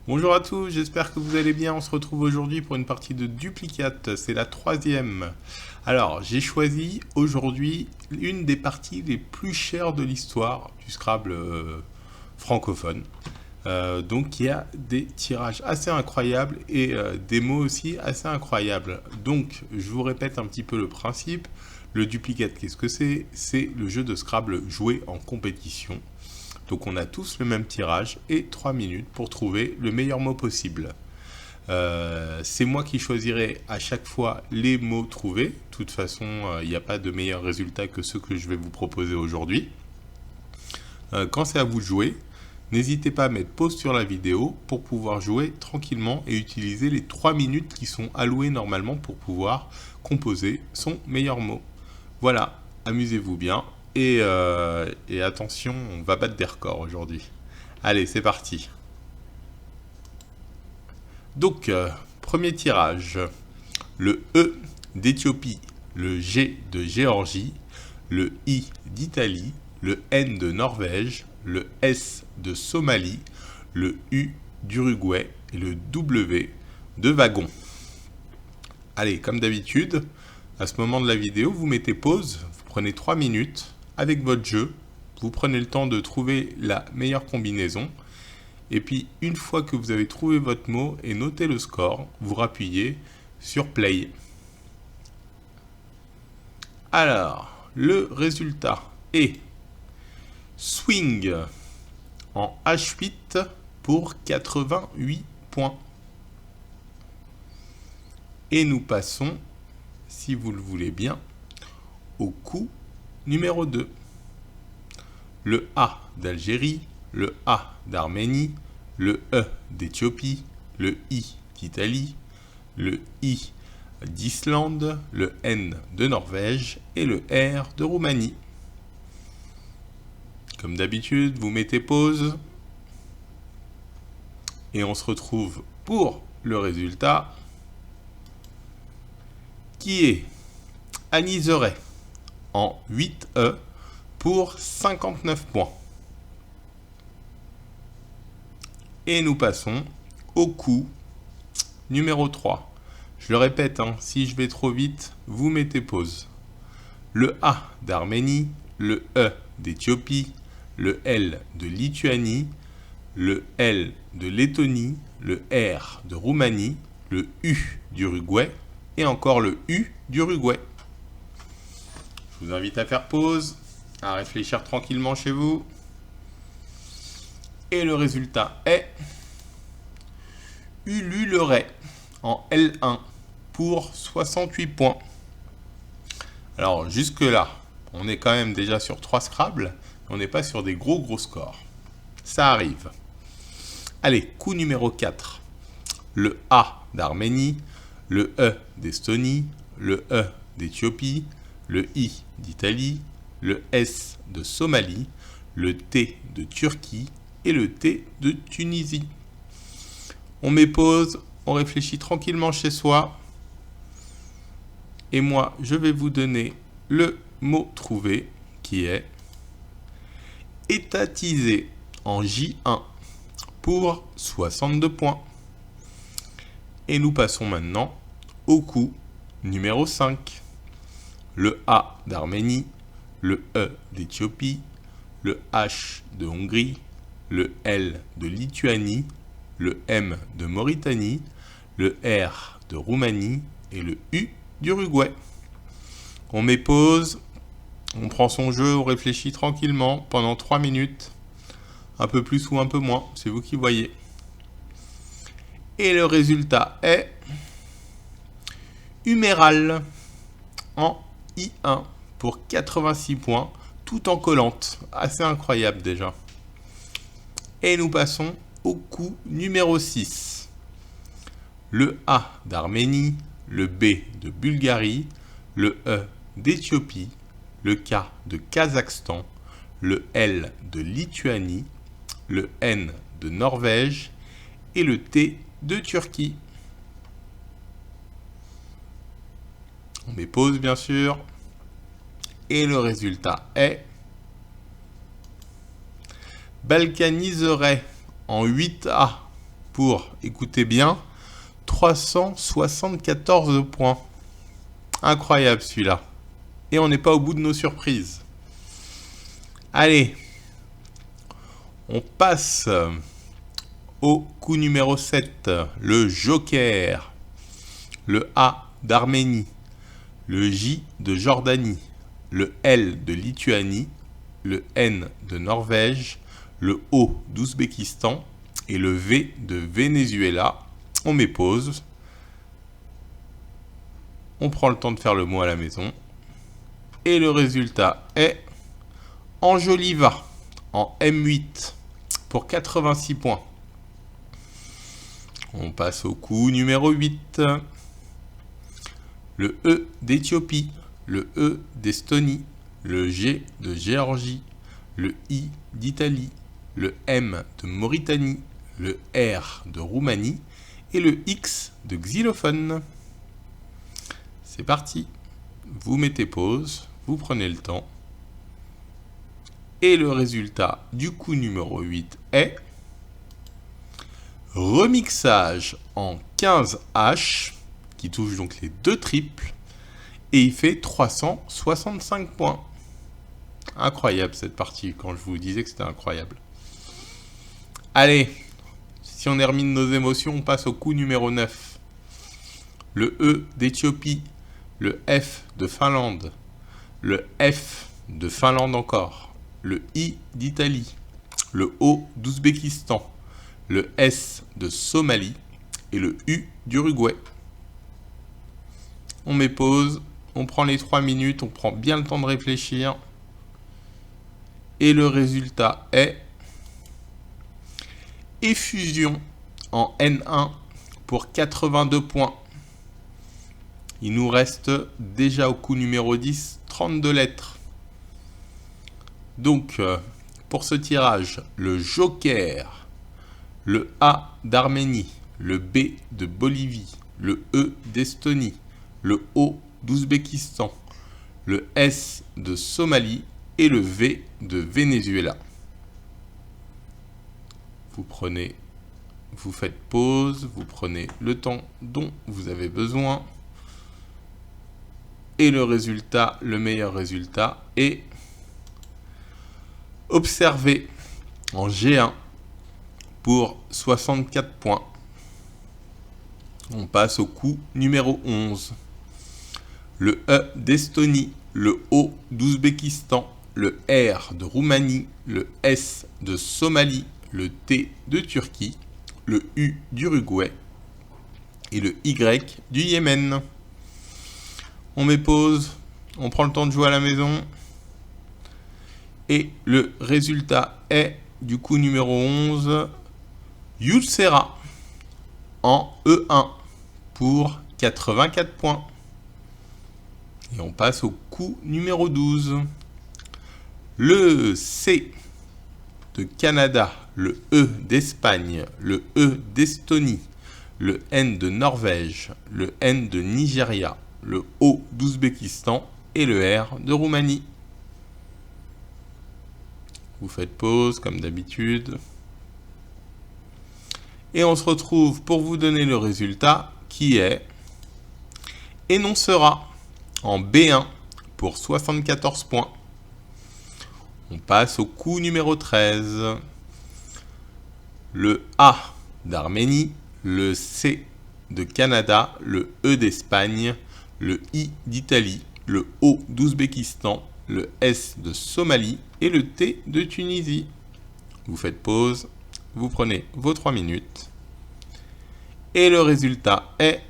Bonjour à tous, j'espère que vous allez bien. On se retrouve aujourd'hui pour une partie de Duplicate, c'est la troisième. Alors, j'ai choisi aujourd'hui une des parties les plus chères de l'histoire du Scrabble francophone. Donc, il y a des tirages assez incroyables et des mots aussi assez incroyables. Donc, je vous répète un petit peu le principe. Le Duplicate, qu'est-ce que c'est? C'est le jeu de Scrabble joué en compétition. Donc on a tous le même tirage et 3 minutes pour trouver le meilleur mot possible. C'est moi qui choisirai à chaque fois les mots trouvés. De toute façon, il n'y a pas de meilleur résultat que ceux que je vais vous proposer aujourd'hui. Quand c'est à vous de jouer, n'hésitez pas à mettre pause sur la vidéo pour pouvoir jouer tranquillement et utiliser les 3 minutes qui sont allouées normalement pour pouvoir composer son meilleur mot. Voilà, amusez-vous bien. Et attention, on va battre des records aujourd'hui. Allez, c'est parti. Donc, premier tirage. Le E d'Éthiopie, le G de Géorgie, le I d'Italie, le N de Norvège, le S de Somalie, le U d'Uruguay et le W de wagon. Allez, comme d'habitude, à ce moment de la vidéo, vous mettez pause, vous prenez 3 minutes. Avec votre jeu, vous prenez le temps de trouver la meilleure combinaison. Et puis, une fois que vous avez trouvé votre mot et noté le score, vous rappuyez sur Play. Alors, le résultat est Swing en H8 pour 88 points. Et nous passons, si vous le voulez bien, au coup numéro 2. Le A d'Algérie, le A d'Arménie, le E d'Éthiopie, le I d'Italie, le I d'Islande, le N de Norvège et le R de Roumanie. Comme d'habitude, vous mettez pause et on se retrouve pour le résultat qui est Aniseret en 8E pour 59 points. Et nous passons au coup numéro 3. Je le répète, si je vais trop vite, vous mettez pause. Le A d'Arménie, le E d'Éthiopie, le L de Lituanie, le L de Lettonie, le R de Roumanie, le U d'Uruguay et encore le U d'Uruguay. Je vous invite à faire pause, à réfléchir tranquillement chez vous. Et le résultat est Ululeret en L1 pour 68 points. Alors jusque là, on est quand même déjà sur 3 Scrabble, on n'est pas sur des gros scores. Ça arrive. Allez, coup numéro 4. Le A d'Arménie, le E d'Estonie, le E d'Éthiopie, le I d'Italie, le S de Somalie, le T de Turquie et le T de Tunisie. On met pause, on réfléchit tranquillement chez soi. Et moi, je vais vous donner le mot trouvé qui est étatisé en J1 pour 62 points. Et nous passons maintenant au coup numéro 5. Le A d'Arménie, le E d'Éthiopie, le H de Hongrie, le L de Lituanie, le M de Mauritanie, le R de Roumanie et le U d'Uruguay. On met pause, on prend son jeu, on réfléchit tranquillement pendant 3 minutes, un peu plus ou un peu moins, c'est vous qui voyez. Et le résultat est Huméral en I1 pour 86 points, tout en collante. Assez incroyable déjà. Et nous passons au coup numéro 6. Le A d'Arménie, le B de Bulgarie, le E d'Éthiopie, le K de Kazakhstan, le L de Lituanie, le N de Norvège et le T de Turquie. On met pause bien sûr. Et le résultat est Balkaniseret en 8A pour, écoutez bien, 374 points. Incroyable celui-là. Et on n'est pas au bout de nos surprises. Allez, on passe au coup numéro 7, le Joker. Le A d'Arménie, le J de Jordanie, le L de Lituanie, le N de Norvège, le O d'Ouzbékistan et le V de Venezuela. On met pause. On prend le temps de faire le mot à la maison. Et le résultat est Anjoliva en M8 pour 86 points. On passe au coup numéro 8. Le E d'Éthiopie, le E d'Estonie, le G de Géorgie, le I d'Italie, le M de Mauritanie, le R de Roumanie et le X de xylophone. C'est parti. Vous mettez pause, vous prenez le temps. Et le résultat du coup numéro 8 est remixage en 15H, qui touche donc les deux triples, et il fait 365 points. Incroyable cette partie, quand je vous disais que c'était incroyable. Allez, si on termine nos émotions, on passe au coup numéro 9. Le E d'Éthiopie, le F de Finlande, le F de Finlande encore, le I d'Italie, le O d'Ouzbékistan, le S de Somalie et le U d'Uruguay. On met pause, on prend les 3 minutes, on prend bien le temps de réfléchir. Et le résultat est effusion en N1 pour 82 points. Il nous reste déjà au coup numéro 10, 32 lettres. Donc, pour ce tirage, le Joker, le A d'Arménie, le B de Bolivie, le E d'Estonie, le O d'Ouzbékistan, le S de Somalie et le V de Venezuela. Vous faites pause, vous prenez le temps dont vous avez besoin. Et le résultat, le meilleur résultat est observé en G1 pour 64 points. On passe au coup numéro 11. Le E d'Estonie, le O d'Ouzbékistan, le R de Roumanie, le S de Somalie, le T de Turquie, le U d'Uruguay et le Y du Yémen. On met pause, on prend le temps de jouer à la maison. Et le résultat est, du coup numéro 11, Youssera en E1 pour 84 points. Et on passe au coup numéro 12. Le C de Canada, le E d'Espagne, le E d'Estonie, le N de Norvège, le N de Nigeria, le O d'Ouzbékistan et le R de Roumanie. Vous faites pause comme d'habitude. Et on se retrouve pour vous donner le résultat qui est énoncera en B1 pour 74 points. On passe au coup numéro 13. Le A d'Arménie, le C de Canada, le E d'Espagne, le I d'Italie, le O d'Ouzbékistan, le S de Somalie et le T de Tunisie. Vous faites pause, vous prenez vos 3 minutes. Et le résultat est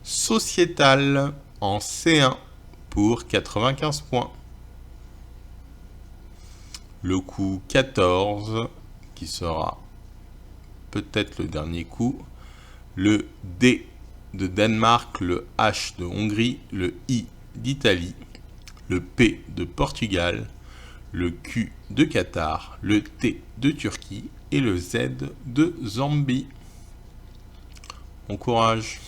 sociétal en C1 pour 95 points. Le coup 14, qui sera peut-être le dernier coup. Le D de Danemark, le H de Hongrie, le I d'Italie, le P de Portugal, le Q de Qatar, le T de Turquie et le Z de Zambie. Bon courage.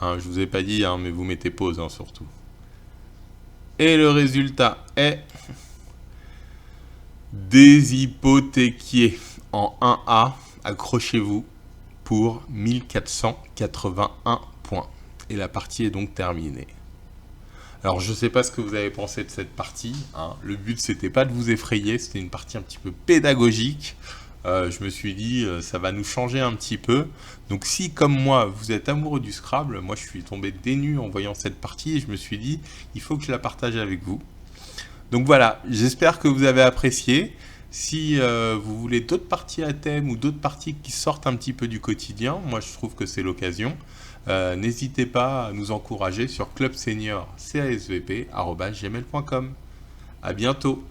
Je vous ai pas dit, mais vous mettez pause surtout. Et le résultat est Des hypothéquiers en 1A, accrochez-vous, pour 1481 points. Et la partie est donc terminée. Alors je ne sais pas ce que vous avez pensé de cette partie, hein. Le but c'était pas de vous effrayer, c'était une partie un petit peu pédagogique. Je me suis dit ça va nous changer un petit peu. Donc si comme moi vous êtes amoureux du Scrabble, moi je suis tombé des nues en voyant cette partie et je me suis dit il faut que je la partage avec vous. Donc voilà, j'espère que vous avez apprécié. Si vous voulez d'autres parties à thème ou d'autres parties qui sortent un petit peu du quotidien, moi je trouve que c'est l'occasion. N'hésitez pas à nous encourager sur clubseniorcasvp@gmail.com. À bientôt.